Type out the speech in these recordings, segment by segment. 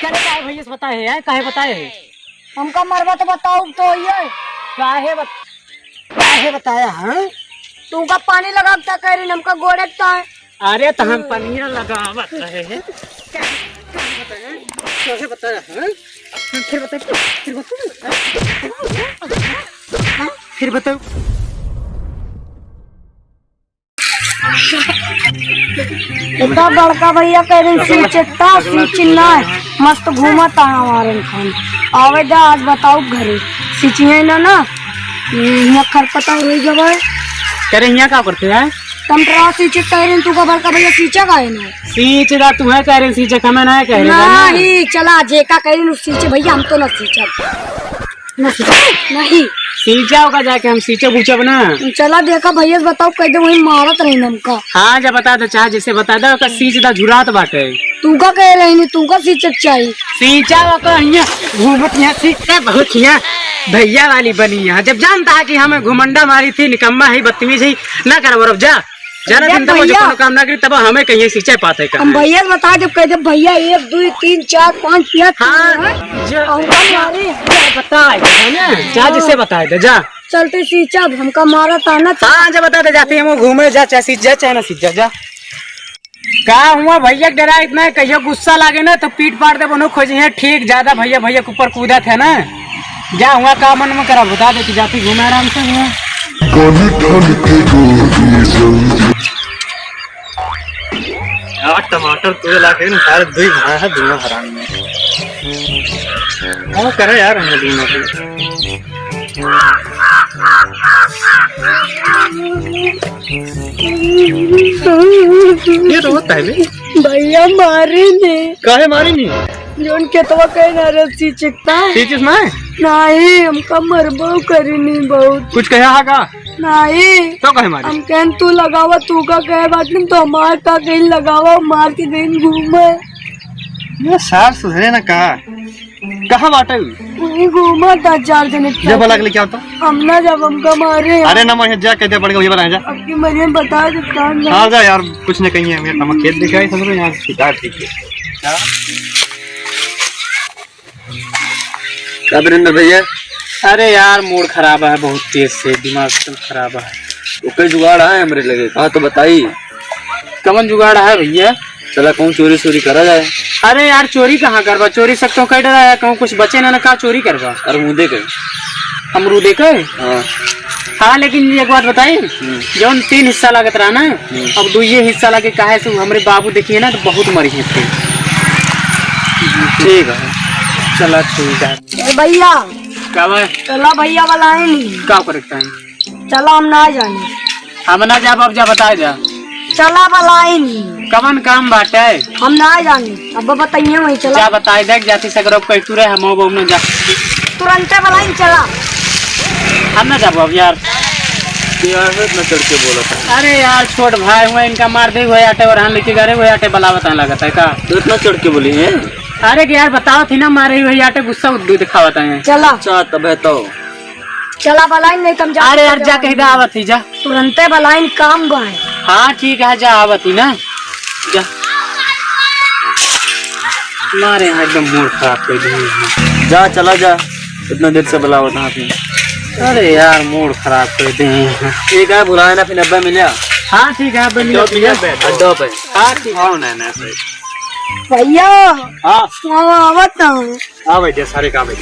काहे भैया बताए है काहे बताए है हमका मरवा तो बताओ तो ये काहे बताया है तुमका पानी लगाता कह रही हमका गोड़ता है। अरे तो हम पनिया लगावत रहे हैं कैसे बताया है फिर बताओ इतना बड़का भैया कह रही चिल्ला मस्त घूमता है हमारे खान आवे जा आज बताओ घरे सिचिए ना यहाँ खरपता रही जब कह रहे यहाँ क्या करते हैं टमटरा सींचे कह रही तू का बड़का भैया सींचा का है ना सींच दा तू है कह रहे सींचे हमें ना कह रहे नहीं चला जेका कह रही सींचे भैया हम तो ना सींचा नहीं सींचा होगा जाके हम सींचे पूछब ना चला देखा भैया बताओ कह दे वही मारत रही हमका। हाँ जब बता दो चाहे जैसे बता दो का सींच दा झुरात बाटे तू का कह रही नहीं तू का सींचक चाहिए सींचा होगा यहाँ घूमत यहाँ सीखते बहुत यहाँ भैया वाली बनी यहाँ जब जानता है कि हमें घुमंडा मारी थी निकम्मा है बदतमीज है ना कर बरफ जा जाना दिन तब मुझे कोनो काम ना करी तब हमें कहीं सींचे पाते का हम भैया बता जब कह दे भैया 1 2 3 4 5 6 हाँ बताए है ना जा जिसे बताए दे जा चलते सींचा हमका मारा था ना। हाँ जब बता दे जाते हम घूमे जा चाहे सींच जा चाहे ना सींच जा का हुआ भैया डरा इतना कहियो गुस्सा लागे ना तो पीट पाट दे बनो खोजे ठीक ज्यादा भैया भैया के ऊपर कूदा थे ना जा हुआ का मन में करा बता दे जाती घूमे आराम से हुआ टमाटर तुझे लाके ना सारे दुई भरा है दोनों हराम में हाँ करे यार हमें दोनों ये रोता है भैया मारे ने काहे मारी नहीं जोन के तो कह ना रस्सी चिकता चीज में नहीं हमका मरबो करी नहीं बहुत कुछ कहा का नहीं तो कहे मारी हम कहन तू लगावा तू का कहे बात नहीं तो हमार का कहीं लगावा मार के कहीं घूमे ये सार सुधरे ना कहाँ बाटे वही घूमा था 4 जने जब अलग लेके आता हम ना जब हमका मारे अरे ना मैं जा कहते पड़ गया बता जा आपकी मरियम बता देता हाँ जा यार कुछ नहीं कहीं है मेरा नमक खेत दिखाई समझ यहाँ शिकार ठीक है वीरेंद्र भैया अरे यार मूड खराब है बहुत तेज से दिमाग एकदम खराब है वो कई जुगाड़ है हमारे लगे हाँ तो बताइए कमन जुगाड़ है भैया चला कौन चोरी चोरी करा जाए। अरे यार चोरी कहाँ करवा चोरी सकते कह डरा है कहूँ कुछ बचे ना कहा चोरी करवा अरे मुँह के अमरूदे के हाँ हाँ लेकिन एक बात बताइए जो 3 हिस्सा लागत रहा ना अब 2 हिस्सा लगे कहे से हमारे बाबू देखिए ना तो बहुत मरी है ठीक है चला ठीक है भैया कब चला भैया वाला है नहीं क्या करता है चला हम ना जाने हम ना जा अब जा बताए जा चला वाला है नहीं कमन काम बाटे हम ना जाने अब बताइए वही चला जा बताए देख जाती सगर कह तू रहे हम न जा तुरंत वाला ही चला हम ना जाबो अब यार इतना चढ़ के बोला था। अरे यार छोट भाई हुआ इनका मार दे हुए आटे और हान लेके गए हुए आटे बलावत लगता है का तो इतना चढ़ के बोली है अरे यार बताओ थी ना मारे हुए आटे गुस्सा दिखावता है चला अच्छा तब है तो चला बलाइन नहीं कम जा अरे यार जा कह दा आवत ही जा तुरंत बलाइन काम गए हाँ ठीक है जा आवत ही ना जा मारे यहाँ एकदम मूड खराब कर दिए जा चला जा इतना देर से बुला बता अरे यार मूड खराब कर दिए ठीक है बुलाए ना फिर नब्बे मिला हाँ ठीक है अड्डा पे हाँ ठीक है भैया हाँ आवत हाँ भैया सारे काम है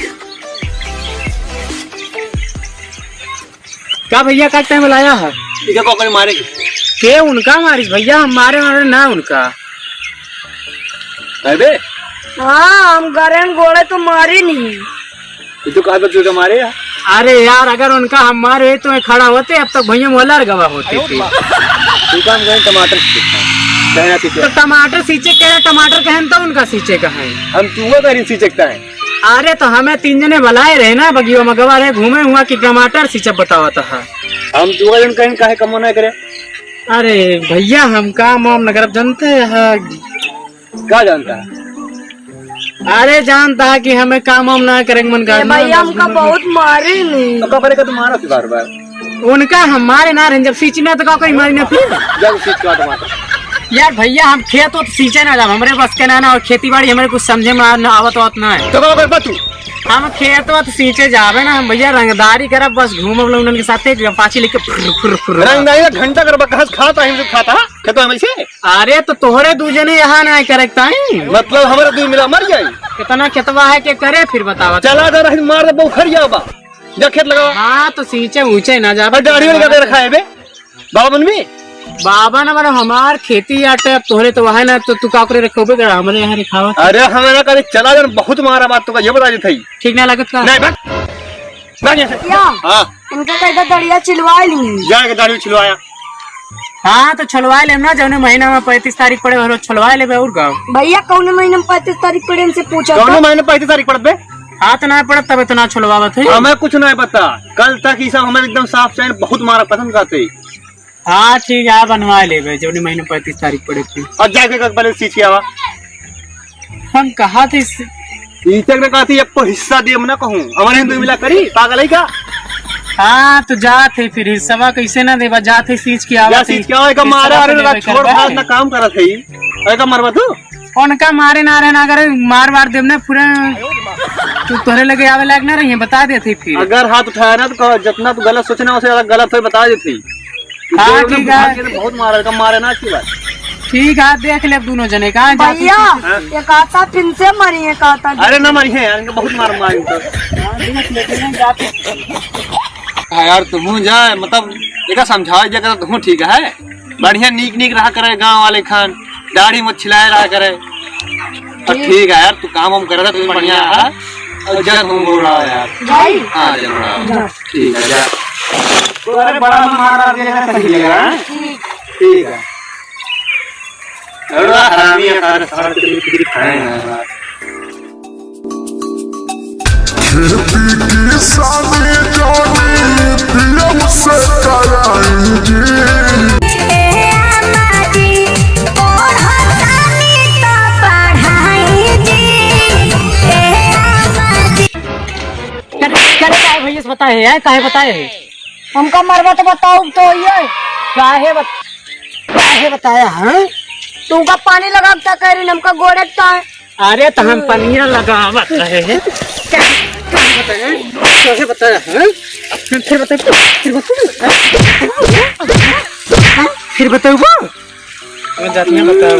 क्या भैया का टाइम बुलाया है ठीक है कोई मारेगी के उनका मारी भैया हमारे मारे ना उनका अबे हाँ हम गरम गोड़े तो मारी नहीं तो कहा बच्चों का मारे अरे यार अगर उनका हम मारे तो खड़ा होते अब तक भैया मोला गवा होती थी दुकान गए टमाटर तो टमाटर सींचे कहे टमाटर कहन तो उनका सींचे कहे हम चूहा का सी सकता है अरे तो हमें 3 जने बुलाए रहे ना बगियो में गवा रहे घूमे हुआ कि टमाटर सींचे बतावा था हम चूहा जन कहीं काहे कम ना करे अरे भैया हम काम वाम नगर जानते हैं क्या जानता है अरे जानता है कि हमें काम वाम ना करेंगे मन का भैया हमका बहुत मारे नहीं तो कब का तुम्हारा बार बार उनका हमारे ना रहे जब सींचना तो कोई मारी ना फिर जब सींच का टमाटर यार भैया हम खेत तो सींचे ना, जब हमारे बस के ना और खेती बाड़ी हमारे कुछ समझे में ना आवत होत ना है। तो क्या करबा तू? हम खेत तो सींचे जावे ना हम भैया, रंगदारी करब बस, घूमब लोग उनके साथ पाछी लेके फुर। रंगदारी का घंटा करबा कहस खाता है, खाता खेतो में से। अरे तो तोहरे दूजे ने यहाँ ना करेक्टा है, मतलब हमारा दूध मिला मर जाए। कितना खेतवा है के करे फिर बतावा। चला जा रही मार दे बहु खरिया बा, जा खेत लगा। हाँ तो सींचे ऊंचे ना जा, दाढ़ी वाली का रखा है बे बाबा बनवी। बाबा ना मतलब हमार खेती आटे तोहरे तो वहाँ ना, तो तू का करे रखोगे कर हमारे यहाँ रिखावत। अरे हमारा कभी चला जा, बहुत मारा बात तो का ये बता दी थी। ठीक ना लगत का? नहीं बस क्या हाँ उनका कहता दड़िया चिलवा ली। जाके दाढ़ी छिलवाया। हाँ तो छलवा ले ना, जौने महीना में 35 तारीख पड़े हरो छलवा ले और गाँव। भैया कौन महीने में 35 तारीख पड़े इनसे पूछा कौन था। महीने 35 तारीख पड़त बे? हाँ तो ना पड़त तब इतना छलवावत है। हमें कुछ नहीं पता, कल तक ये सब हमें एकदम साफ चैन बहुत मारा पसंद करते। हाँ ठीक है बनवा ले भाई, जौने महीने 35 तारीख पड़े थी। और जाके पहले सींच के आवा। हम कहा थे टीचर ने कहा थी आपको हिस्सा दिए, मैं ना कहूँ हमारे हिंदू मिला करी पागल है क्या? हाँ तो जाते फिर हिस्सा कैसे ना देवा, जाते सींच के आवा। सींच के आवा, मारा अरे छोड़ भाग ना काम करा थी, ऐसा मरवा तू। उनका मारे ना रहे ना, अगर मार देव ना पूरा तो तोहरे लगे आवे लायक ना रही, बता देती फिर। अगर हाथ उठाया ना तो जितना तू गलत सोचना उससे ज्यादा गलत है बता देती। हाँ ठीक है, बहुत मारा मारे ना अच्छी बात। ठीक है देख ले दोनों जने का। भैया ये कहता फिर से मरी है कहता। अरे ना मरी है यार, इनका बहुत मार मारी तो। हाँ यार तुम जाए मतलब एक समझाओ जगह तुम ठीक है, बढ़िया नीक नीक रहा करे गांव वाले खान, दाढ़ी मत छिलाए रहा करे। ठीक है यार तू काम वाम कर रहा तुम बढ़िया है, और जगह तुम बोल रहा यार। हाँ जरूर ठीक है जा। अरे बड़ा मार दिया सही लगा। ठीक है हरामी है सारे सारे तेरी खाए हैं। खेती किसानी जाने दिया मुझसे कराएंगे। क्या भैया बताए है, काहे बताए है? हमका मरवा तो बताओ तो ये काहे बताया है? तुमका पानी लगा क्या कह रही, हमका गोड़ता है। अरे तो हम पनिया लगावत रहे हैं। कैसे बताया है? फिर बताओ फिर बताओ जातियाँ बताओ।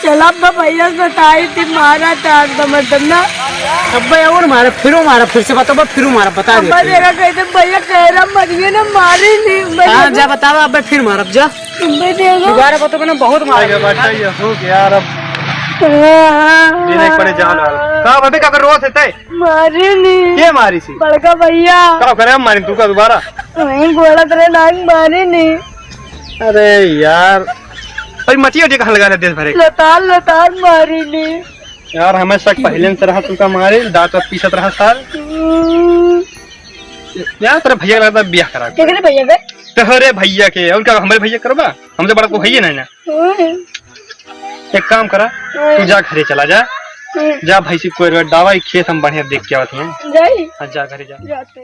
चला भैया बताई थी मारा था मतलब ना। अब और मारा फिर से बताओ, फिर मारा बता दे। कहते भैया कह रहा मरिए ना, मारी नहीं। हाँ जा बताओ, अब फिर मारब जा दोबारा बताओ ना, बहुत मारेगा हो गया यार, अब देने पड़े जान वाला। कहाँ अबे क्या कर रोज है? मारी नहीं क्या मारी सी? बड़का भैया क्या करे मारी तू का दोबारा? नहीं गोड़ा तेरे नाक मारी नहीं। अरे यार अरे मचिया जी कहाँ लगा रहे देश भरे लतार मारी नहीं यार, हमें शक पहले से रहा तुमका मारे दांत पीसत रहा साल यार। तेरे भैया लगता ब्याह करा भैया के तेरे भैया के, और क्या हमारे भैया करोगा? हमसे बड़ा को भैया नहीं ना। एक काम करा तू जा घरे चला जा भैंसी कोई दवाई खेत हम बढ़िया देख के आते हैं। जाई जा घरे जा। जाते